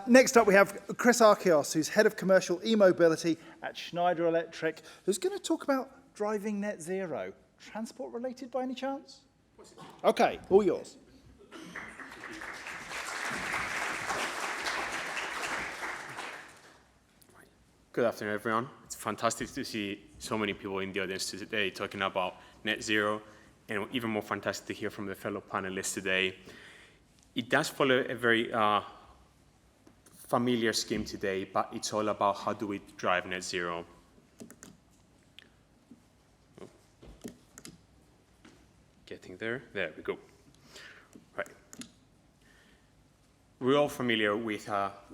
Next up, we have Chris Archos, who's Head of Commercial eMobility at Schneider Electric, who's going to talk about driving net zero. Transport related by any chance? Okay, all yours. Good afternoon, everyone. It's fantastic to see so many people in the audience today talking about net zero, and even more fantastic to hear from the fellow panelists today. It does follow a very familiar scheme today, but it's all about how do we drive net zero. Getting there. There we go. Right. We're all familiar with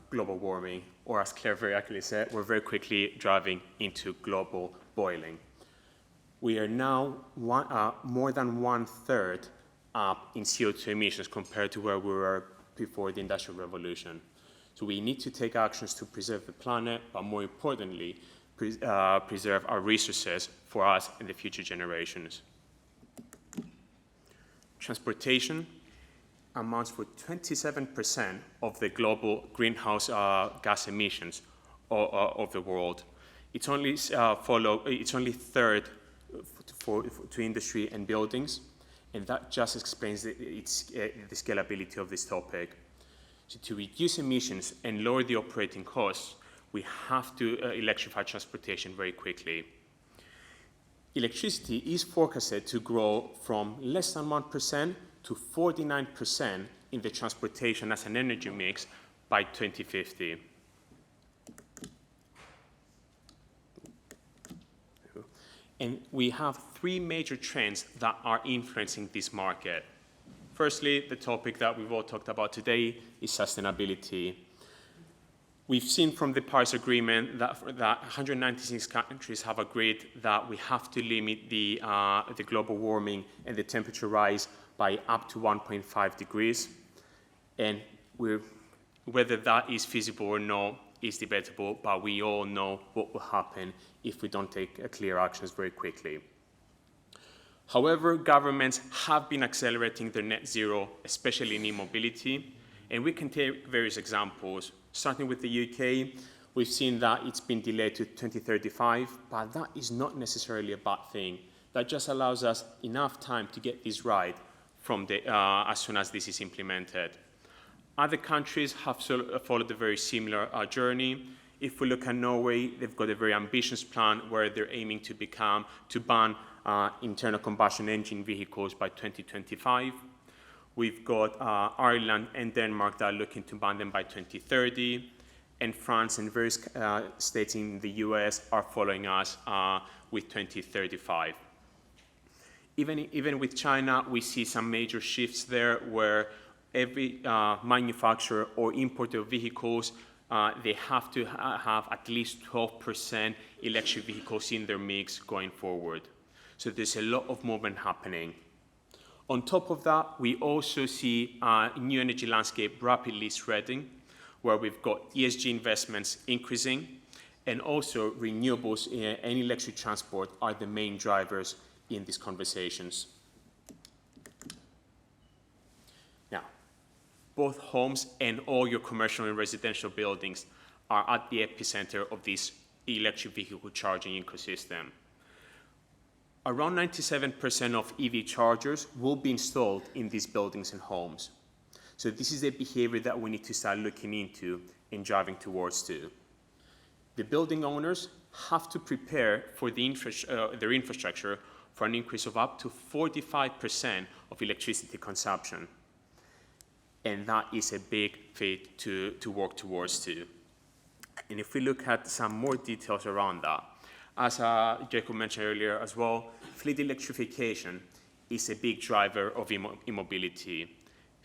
global warming, or as Claire very accurately said, we're very quickly driving into global boiling. We are now more than 1/3 up in CO2 emissions compared to where we were before the Industrial Revolution. So we need to take actions to preserve the planet, but more importantly, preserve our resources for us and the future generations. Transportation amounts for 27% of the global greenhouse gas emissions of the world. It's only third to industry and buildings, and that just explains the scalability of this topic. So to reduce emissions and lower the operating costs, we have to electrify transportation very quickly. Electricity is forecasted to grow from less than 1% to 49% in the transportation as an energy mix by 2050. And we have three major trends that are influencing this market. Firstly, the topic that we've all talked about today is sustainability. We've seen from the Paris Agreement that 196 countries have agreed that we have to limit the global warming and the temperature rise by up to 1.5 degrees. And whether that is feasible or not is debatable, but we all know what will happen if we don't take clear actions very quickly. However, governments have been accelerating their net zero, especially in e-mobility, and we can take various examples. Starting with the UK, we've seen that it's been delayed to 2035, but that is not necessarily a bad thing. That just allows us enough time to get this right as soon as this is implemented. Other countries have followed a very similar journey. If we look at Norway, they've got a very ambitious plan where they're aiming to ban internal combustion engine vehicles by 2025. We've got Ireland and Denmark that are looking to ban them by 2030, and France and various states in the US are following us with 2035. Even with China, we see some major shifts there where every manufacturer or importer of vehicles, they have to have at least 12% electric vehicles in their mix going forward. So there's a lot of movement happening. On top of that, we also see a new energy landscape rapidly spreading, where we've got ESG investments increasing, and also renewables and electric transport are the main drivers in these conversations. Now, both homes and all your commercial and residential buildings are at the epicenter of this electric vehicle charging ecosystem. Around 97% of EV chargers will be installed in these buildings and homes. So this is a behavior that we need to start looking into and driving towards too. The building owners have to prepare for their infrastructure for an increase of up to 45% of electricity consumption. And that is a big feat to work towards too. And if we look at some more details around that, as Jacob mentioned earlier as well, fleet electrification is a big driver of e-mobility.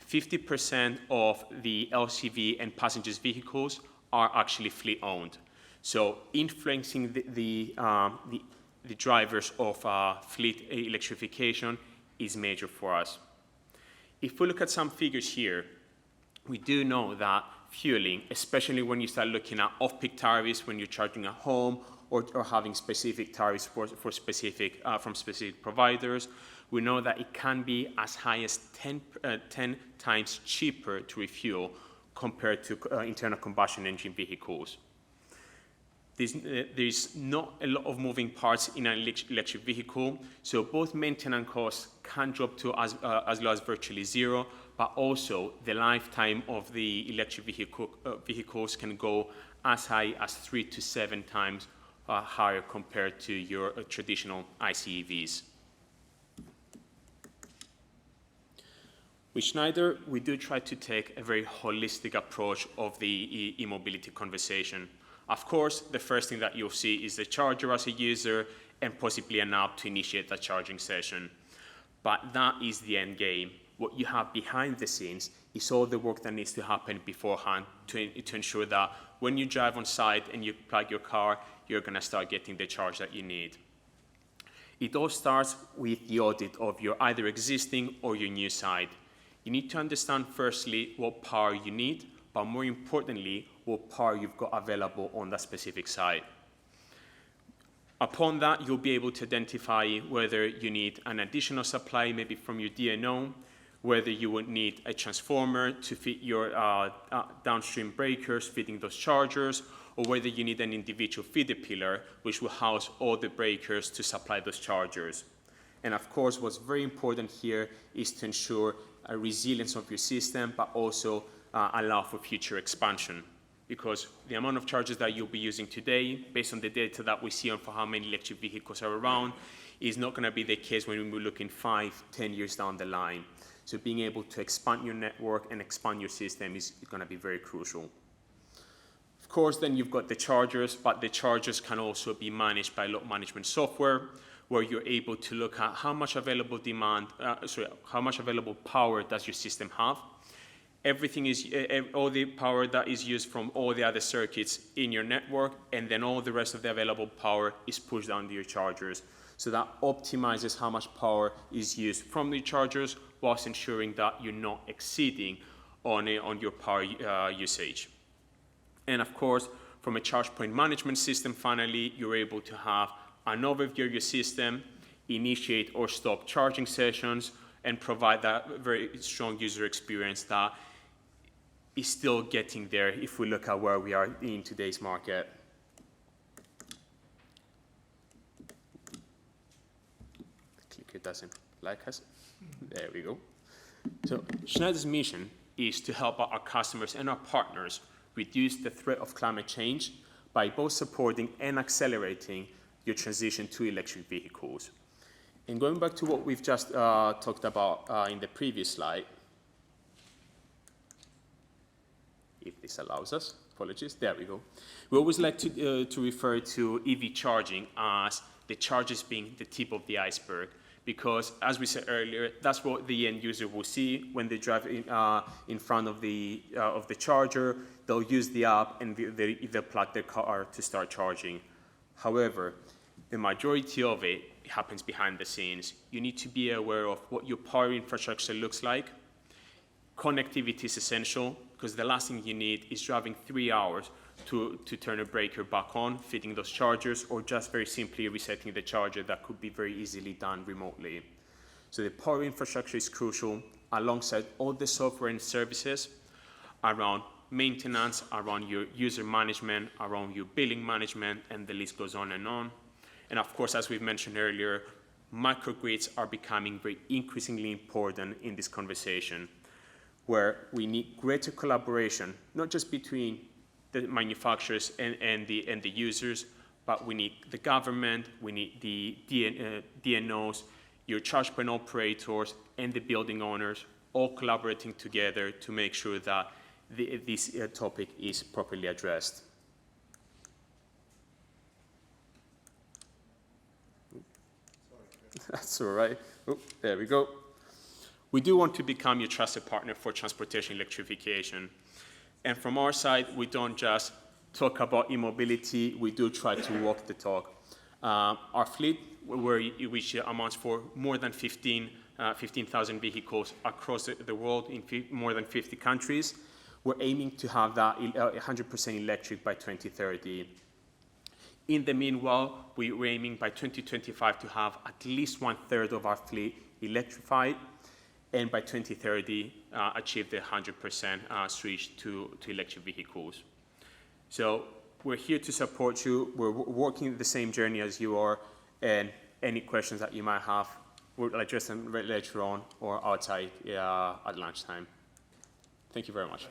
50% of the LCV and passengers vehicles are actually fleet-owned. So influencing the drivers of fleet electrification is major for us. If we look at some figures here, we do know that fueling, especially when you start looking at off-peak tariffs when you're charging at home or having specific tariffs from specific providers, we know that it can be as high as 10 times cheaper to refuel compared to internal combustion engine vehicles. There's not a lot of moving parts in an electric vehicle, so both maintenance costs can drop to as low as virtually zero, but also the lifetime of the electric vehicles can go as high as 3 to 7 times higher compared to your traditional ICE EVs. With Schneider, we do try to take a very holistic approach of the e-mobility conversation. Of course, the first thing that you'll see is the charger as a user and possibly an app to initiate a charging session. But that is the end game. What you have behind the scenes is all the work that needs to happen beforehand to ensure that when you drive on site and you plug your car, you're going to start getting the charge that you need. It all starts with the audit of your either existing or your new site. You need to understand firstly what power you need, but more importantly, what power you've got available on that specific site. Upon that, you'll be able to identify whether you need an additional supply, maybe from your DNO, whether you would need a transformer to fit your downstream breakers, feeding those chargers, or whether you need an individual feeder pillar, which will house all the breakers to supply those chargers. And of course, what's very important here is to ensure a resilience of your system, but also allow for future expansion. Because the amount of chargers that you'll be using today, based on the data that we see on for how many electric vehicles are around, is not going to be the case when we're looking 5, 10 years down the line. So being able to expand your network and expand your system is going to be very crucial. Of course, then you've got the chargers, but the chargers can also be managed by load management software, where you're able to look at how much available how much available power does your system have. Everything is, all the power that is used from all the other circuits in your network, and then all the rest of the available power is pushed down to your chargers. So that optimizes how much power is used from the chargers, whilst ensuring that you're not exceeding on your power usage. And of course, from a charge point management system, finally, you're able to have an overview of your system, initiate or stop charging sessions, and provide that very strong user experience that is still getting there if we look at where we are in today's market. The clicker doesn't like us. There we go. So Schneider's mission is to help our customers and our partners reduce the threat of climate change by both supporting and accelerating your transition to electric vehicles. And going back to what we've just talked about in the previous slide, if this allows us, apologies, there we go. We always like to refer to EV charging as the chargers being the tip of the iceberg, because as we said earlier, that's what the end user will see when they drive in front of the charger. They'll use the app and they'll plug their car to start charging. However, the majority of it happens behind the scenes. You need to be aware of what your power infrastructure looks like. Connectivity is essential, because the last thing you need is driving 3 hours to turn a breaker back on, fitting those chargers, or just very simply resetting the charger that could be very easily done remotely. So the power infrastructure is crucial, alongside all the software and services around maintenance, around your user management, around your billing management, and the list goes on and on. And of course, as we've mentioned earlier, microgrids are becoming very increasingly important in this conversation, where we need greater collaboration, not just between the manufacturers and the users, but we need the government, we need the DNOs, your charge point operators, and the building owners, all collaborating together to make sure that this topic is properly addressed. That's all right. Oh, there we go. We do want to become your trusted partner for transportation electrification. And from our side, we don't just talk about e-mobility, we do try to walk the talk. Our fleet, which amounts for more than 15,000 vehicles across the world in more than 50 countries, we're aiming to have that 100% electric by 2030. In the meanwhile, we're aiming by 2025 to have at least 1/3 of our fleet electrified, and by 2030 achieve the 100% switch to electric vehicles. So we're here to support you. We're working the same journey as you are, and any questions that you might have, we'll address them later on or outside at lunchtime. Thank you very much.